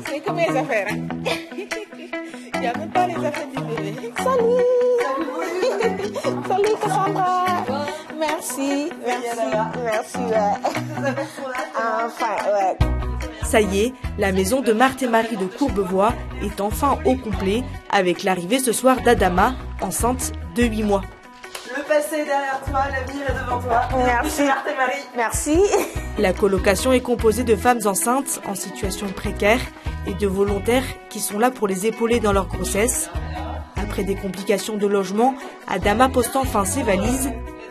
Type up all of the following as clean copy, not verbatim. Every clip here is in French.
C'est comme les affaires. Hein? Il n'y a même pas les affaires du bébé. Salut. Salut Cassandra. Merci. Ouais. Enfin, ouais. Ça y est, la maison de Marthe et Marie de Courbevoie est enfin au complet avec l'arrivée ce soir d'Adama, enceinte de 8 mois. Le passé est derrière toi, l'avenir est devant toi. Merci Marthe et Marie. Merci. La colocation est composée de femmes enceintes en situation précaire et de volontaires qui sont là pour les épauler dans leur grossesse. Après des complications de logement, Adama poste enfin ses valises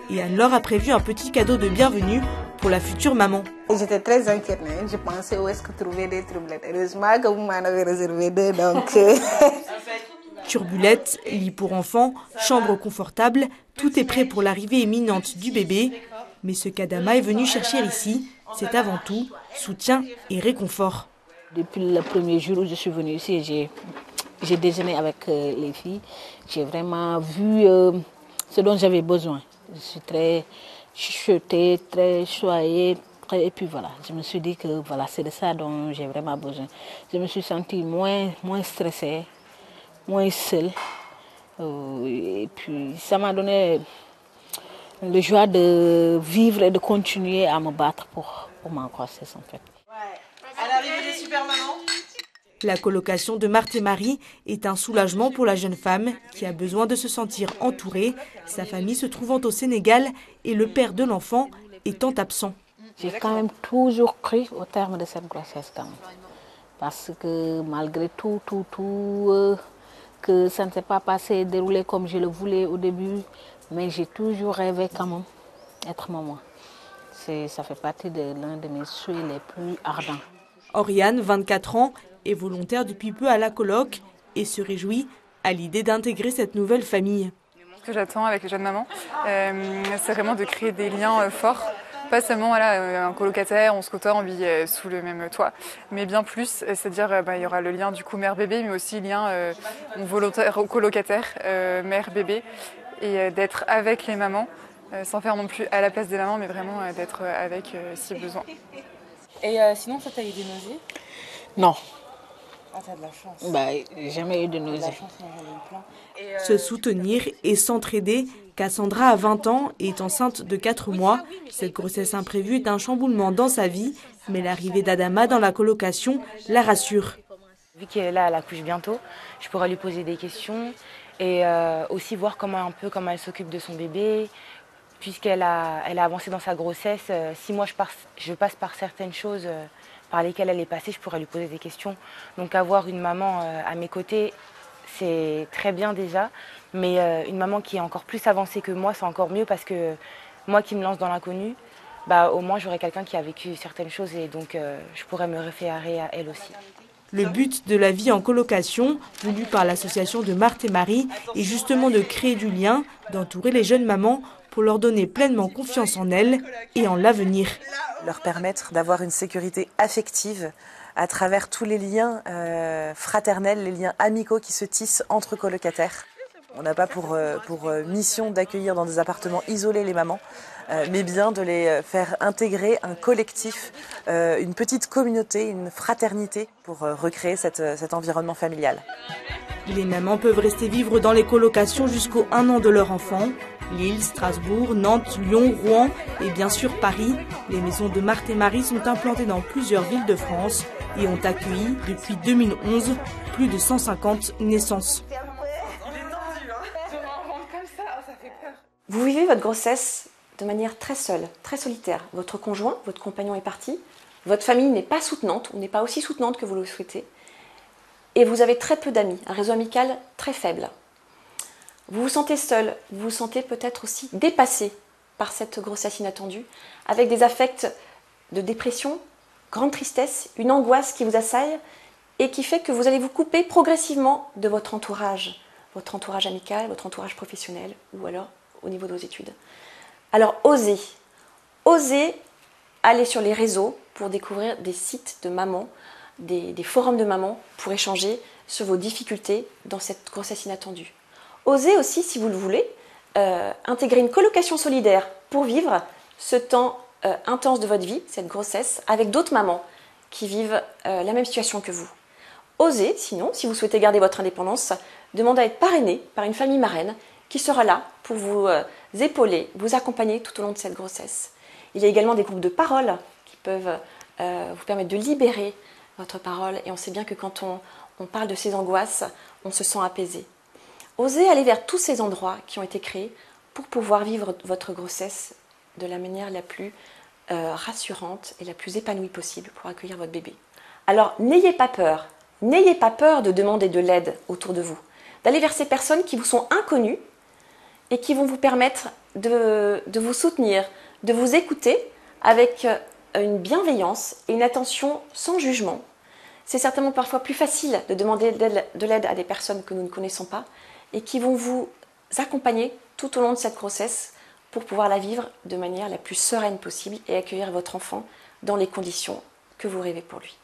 et Anne-Laure a prévu un petit cadeau de bienvenue pour la future maman. J'étais très inquiète, hein. Je pensais où est-ce que trouver des trublettes. Heureusement que vous m'en avez réservé deux, donc... Turbulette, lit pour enfants, chambre confortable, tout est prêt pour l'arrivée imminente du bébé. Mais ce qu'Adama est venu chercher ici, c'est avant tout soutien et réconfort. Depuis le premier jour où je suis venue ici, j'ai déjeuné avec les filles. J'ai vraiment vu ce dont j'avais besoin. Je suis très chuchotée, très choyée. Et puis voilà, je me suis dit que voilà, c'est de ça dont j'ai vraiment besoin. Je me suis sentie moins stressée, moins seule. Et puis ça m'a donné le joie de vivre et de continuer à me battre pour ma grossesse en fait. À l'arrivée des super mamans. La colocation de Marthe et Marie est un soulagement pour la jeune femme qui a besoin de se sentir entourée, sa famille se trouvant au Sénégal et le père de l'enfant étant absent. J'ai quand même toujours cru au terme de cette grossesse quand même. Parce que malgré tout, que ça ne s'est pas déroulé comme je le voulais au début, mais j'ai toujours rêvé quand même d'être maman. Ça fait partie de l'un de mes souhaits les plus ardents. Oriane, 24 ans, est volontaire depuis peu à la coloc et se réjouit à l'idée d'intégrer cette nouvelle famille. Ce que j'attends avec les jeunes mamans, c'est vraiment de créer des liens forts. Pas seulement voilà, un colocataire, on se côtoie, on vit sous le même toit, mais bien plus, c'est-à-dire il y aura le lien du coup mère-bébé, mais aussi le lien volontaire colocataire, mère-bébé, et d'être avec les mamans, sans faire non plus à la place des mamans, mais vraiment d'être avec si besoin. Et sinon, ça t'a eu des nausées? Non. Ah, t'as de la chance. J'ai jamais eu de nausées. Se soutenir et s'entraider. Cassandra a 20 ans et est enceinte de 4 mois. Cette grossesse imprévue est un chamboulement dans sa vie, mais l'arrivée d'Adama dans la colocation la rassure. Vu qu'elle est là, elle accouche bientôt, je pourrai lui poser des questions et aussi voir comment elle s'occupe de son bébé. Puisqu'elle a avancé dans sa grossesse, si moi je passe par certaines choses par lesquelles elle est passée, je pourrais lui poser des questions. Donc avoir une maman à mes côtés, c'est très bien déjà, mais une maman qui est encore plus avancée que moi, c'est encore mieux parce que moi qui me lance dans l'inconnu, au moins j'aurai quelqu'un qui a vécu certaines choses et donc je pourrais me référer à elle aussi. Le but de la vie en colocation, voulu par l'association de Marthe et Marie, est justement de créer du lien, d'entourer les jeunes mamans pour leur donner pleinement confiance en elles et en l'avenir. Leur permettre d'avoir une sécurité affective à travers tous les liens fraternels, les liens amicaux qui se tissent entre colocataires. On n'a pas pour mission d'accueillir dans des appartements isolés les mamans, mais bien de les faire intégrer un collectif, une petite communauté, une fraternité pour recréer cet environnement familial. Les mamans peuvent rester vivre dans les colocations jusqu'au 1 an de leur enfant. Lille, Strasbourg, Nantes, Lyon, Rouen et bien sûr Paris. Les maisons de Marthe et Marie sont implantées dans plusieurs villes de France et ont accueilli depuis 2011 plus de 150 naissances. Vous vivez votre grossesse de manière très seule, très solitaire. Votre conjoint, votre compagnon est parti. Votre famille n'est pas soutenante ou n'est pas aussi soutenante que vous le souhaitez. Et vous avez très peu d'amis, un réseau amical très faible. Vous vous sentez seul, vous vous sentez peut-être aussi dépassé par cette grossesse inattendue, avec des affects de dépression, grande tristesse, une angoisse qui vous assaille et qui fait que vous allez vous couper progressivement de votre entourage amical, votre entourage professionnel ou alors au niveau de vos études. Alors osez aller sur les réseaux pour découvrir des sites de mamans, des forums de mamans pour échanger sur vos difficultés dans cette grossesse inattendue. Osez aussi, si vous le voulez, intégrer une colocation solidaire pour vivre ce temps intense de votre vie, cette grossesse, avec d'autres mamans qui vivent la même situation que vous. Osez, sinon, si vous souhaitez garder votre indépendance, demandez à être parrainé par une famille marraine qui sera là pour vous épauler, vous accompagner tout au long de cette grossesse. Il y a également des groupes de parole qui peuvent vous permettre de libérer votre parole. Et on sait bien que quand on parle de ces angoisses, on se sent apaisé. Osez aller vers tous ces endroits qui ont été créés pour pouvoir vivre votre grossesse de la manière la plus rassurante et la plus épanouie possible pour accueillir votre bébé. Alors n'ayez pas peur de demander de l'aide autour de vous, d'aller vers ces personnes qui vous sont inconnues et qui vont vous permettre de vous soutenir, de vous écouter avec une bienveillance et une attention sans jugement. C'est certainement parfois plus facile de demander de l'aide à des personnes que nous ne connaissons pas et qui vont vous accompagner tout au long de cette grossesse pour pouvoir la vivre de manière la plus sereine possible et accueillir votre enfant dans les conditions que vous rêvez pour lui.